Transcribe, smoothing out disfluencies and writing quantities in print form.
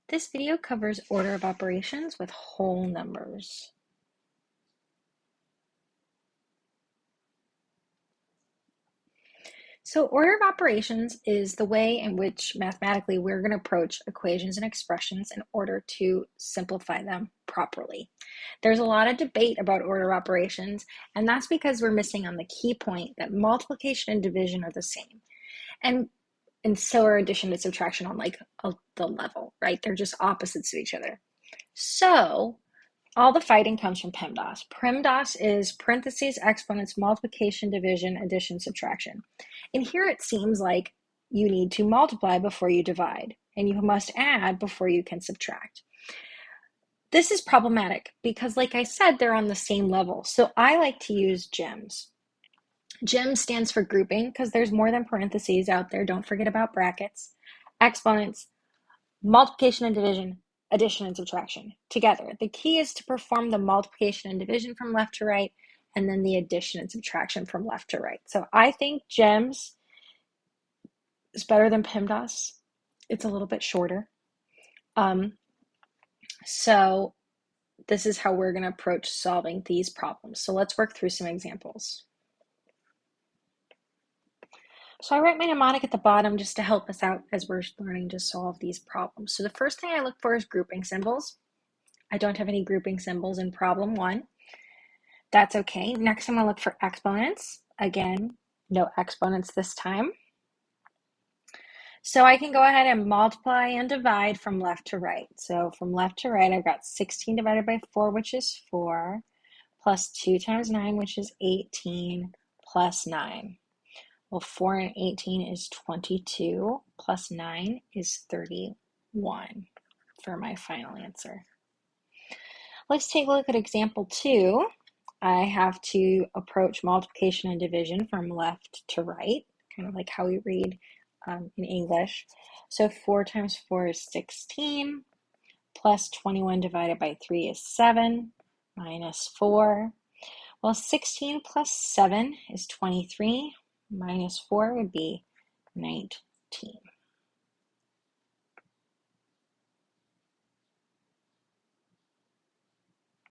This video covers order of operations with whole numbers. So order of operations is the way in which mathematically we're going to approach equations and expressions in order to simplify them properly. There's a lot of debate about order of operations, and that's because we're missing on the key point that multiplication and division are the same. And so are addition and subtraction on the level, right? They're just opposites of each other. So all the fighting comes from PEMDAS. PEMDAS is parentheses, exponents, multiplication, division, addition, subtraction. And here it seems like you need to multiply before you divide, and you must add before you can subtract. This is problematic because, like I said, they're on the same level. So I like to use GEMS. GEMS stands for grouping because there's more than parentheses out there. Don't forget about brackets. Exponents, multiplication and division, addition and subtraction together. The key is to perform the multiplication and division from left to right, and then the addition and subtraction from left to right. So I think GEMS is better than PEMDAS. It's a little bit shorter. So this is how we're going to approach solving these problems. So let's work through some examples. So I write my mnemonic at the bottom just to help us out as we're learning to solve these problems. So the first thing I look for is grouping symbols. I don't have any grouping symbols in problem one. That's okay. Next, I'm going to look for exponents. Again, no exponents this time. So I can go ahead and multiply and divide from left to right. So from left to right, I've got 16 divided by 4, which is 4, plus 2 times 9, which is 18, plus 9. Well, 4 and 18 is 22, plus 9 is 31 for my final answer. Let's take a look at example 2. I have to approach multiplication and division from left to right, kind of like how we read in English. So 4 times 4 is 16, plus 21 divided by 3 is 7, minus 4. Well, 16 plus 7 is 23, minus 4 would be 19.